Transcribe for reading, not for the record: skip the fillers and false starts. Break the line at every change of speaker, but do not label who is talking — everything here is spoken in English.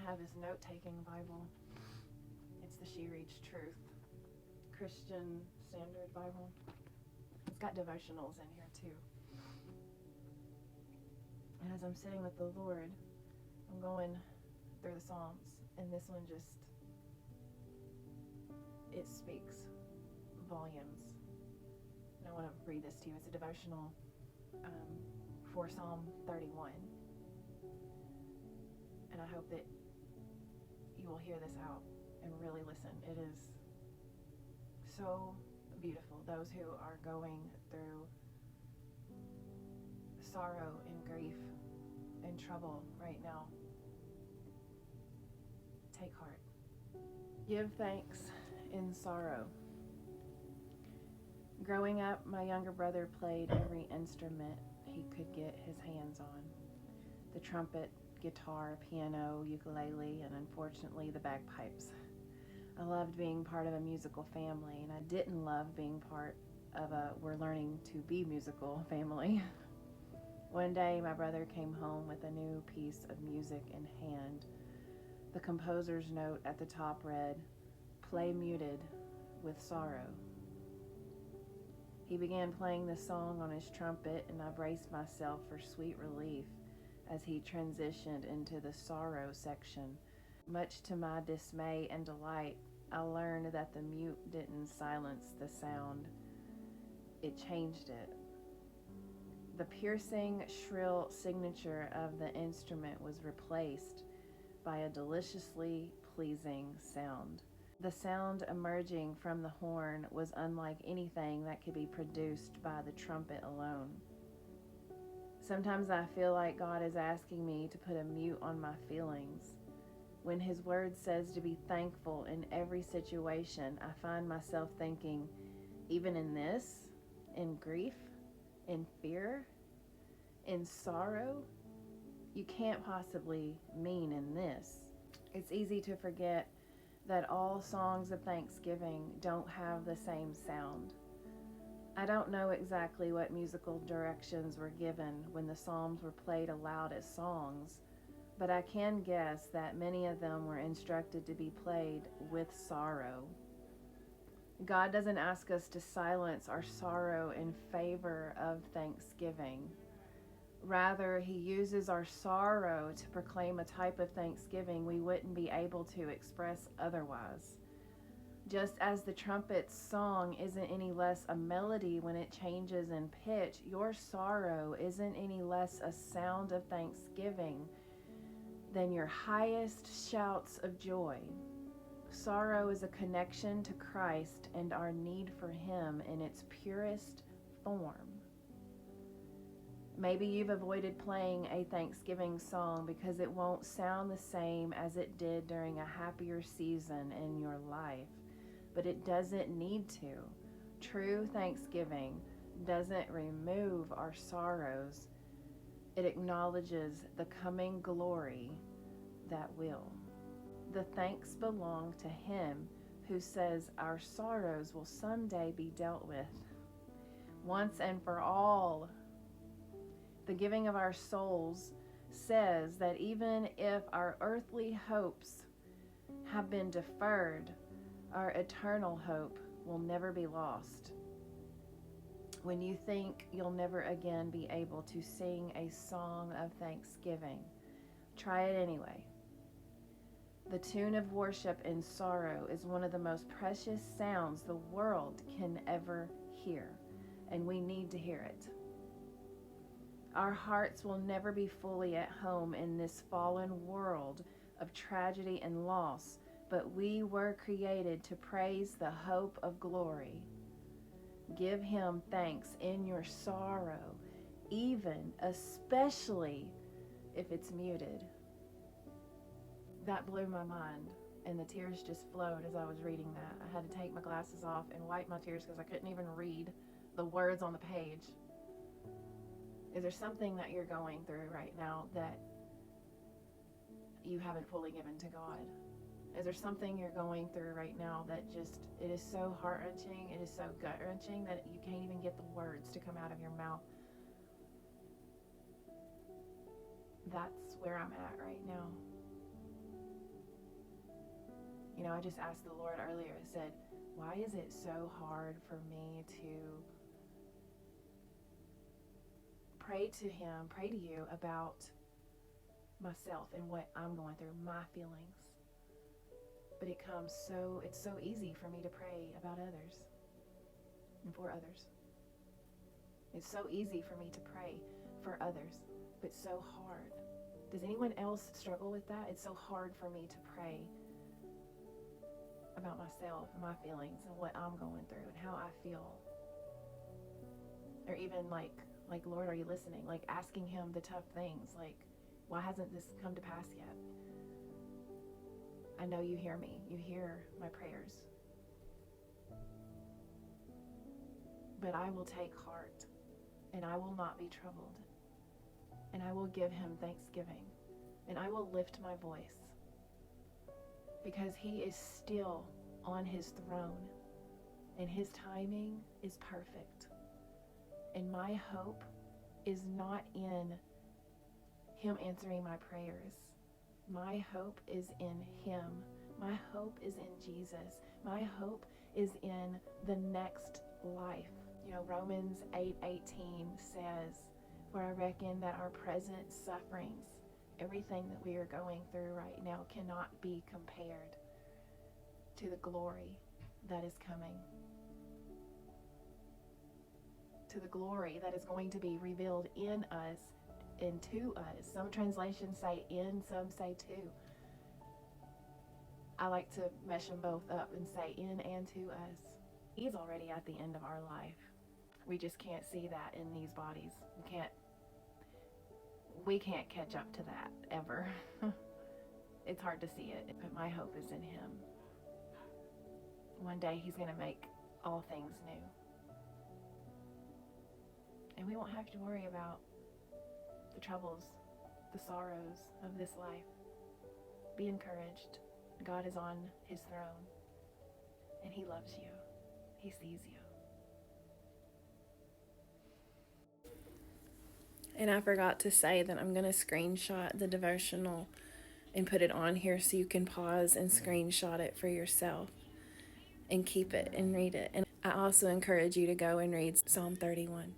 have this note-taking Bible. It's the She Reads Truth Christian Standard Bible. It's got devotionals in here too. And as I'm sitting with the Lord, I'm going through the Psalms, and this one just, it speaks volumes. And I want to read this to you. It's a devotional for Psalm 31. And I hope that you will hear this out and really listen. It is so beautiful. Those who are going through sorrow and grief and trouble right now, take heart. Give thanks in sorrow. Growing up, my younger brother played every instrument he could get his hands on. The trumpet, guitar, piano, ukulele, and unfortunately the bagpipes. I loved being part of a musical family, and I didn't love being part of a we're learning to be musical family. One day my brother came home with a new piece of music in hand. The composer's note at the top read, "Play muted with sorrow." He began playing the song on his trumpet, and I braced myself for sweet relief as he transitioned into the sorrow section. Much to my dismay and delight, I learned that the mute didn't silence the sound. It changed it. The piercing, shrill signature of the instrument was replaced by a deliciously pleasing sound. The sound emerging from the horn was unlike anything that could be produced by the trumpet alone. Sometimes I feel like God is asking me to put a mute on my feelings. When His Word says to be thankful in every situation, I find myself thinking, even in this, in grief, in fear, in sorrow, you can't possibly mean in this. It's easy to forget that all songs of thanksgiving don't have the same sound. I don't know exactly what musical directions were given when the Psalms were played aloud as songs, but I can guess that many of them were instructed to be played with sorrow. God doesn't ask us to silence our sorrow in favor of thanksgiving. Rather, He uses our sorrow to proclaim a type of thanksgiving we wouldn't be able to express otherwise. Just as the trumpet's song isn't any less a melody when it changes in pitch, your sorrow isn't any less a sound of thanksgiving than your highest shouts of joy. Sorrow is a connection to Christ and our need for Him in its purest form. Maybe you've avoided playing a Thanksgiving song because it won't sound the same as it did during a happier season in your life, but it doesn't need to. True Thanksgiving doesn't remove our sorrows. It acknowledges the coming glory that will. The thanks belong to Him who says our sorrows will someday be dealt with once and for all. The giving of our souls says that even if our earthly hopes have been deferred, our eternal hope will never be lost. When you think you'll never again be able to sing a song of thanksgiving, try it anyway. The tune of worship in sorrow is one of the most precious sounds the world can ever hear, and we need to hear it. Our hearts will never be fully at home in this fallen world of tragedy and loss, but we were created to praise the hope of glory. Give Him thanks in your sorrow, especially if it's muted. That blew my mind, and the tears just flowed as I was reading that. I had to take my glasses off and wipe my tears because I couldn't even read the words on the page. Is there something that you're going through right now that you haven't fully given to God? Is there something you're going through right now that just, it is so heart-wrenching, it is so gut-wrenching that you can't even get the words to come out of your mouth? That's where I'm at right now. I just asked the Lord earlier, I said, why is it so hard for me to pray to him, pray to you about myself and what I'm going through, my feelings? But it's so easy for me to pray about others and for others. It's so easy for me to pray for others, but so hard. Does anyone else struggle with that? It's so hard for me to pray about myself, my feelings, and what I'm going through and how I feel. Or even like, Lord, are you listening? Like asking him the tough things, like, why hasn't this come to pass yet? I know you hear me. You hear my prayers. But I will take heart, and I will not be troubled. And I will give him thanksgiving, and I will lift my voice, because he is still on his throne, and his timing is perfect. And my hope is not in him answering my prayers. My hope is in him. My hope is in Jesus. My hope is in the next life. Romans 8:18 says, "For I reckon that our present sufferings, everything that we are going through right now, cannot be compared to the glory that is coming, to the glory that is going to be revealed in us and to us." Some translations say in, some say to. I like to mesh them both up and say in and to us. He's already at the end of our life. We just can't see that in these bodies. We can't catch up to that ever. It's hard to see it, but my hope is in him. One day he's going to make all things new. And we won't have to worry about the troubles, the sorrows of this life. Be encouraged. God is on his throne, and he loves you. He sees you. And I forgot to say that I'm going to screenshot the devotional and put it on here so you can pause and screenshot it for yourself and keep it and read it. And I also encourage you to go and read Psalm 31.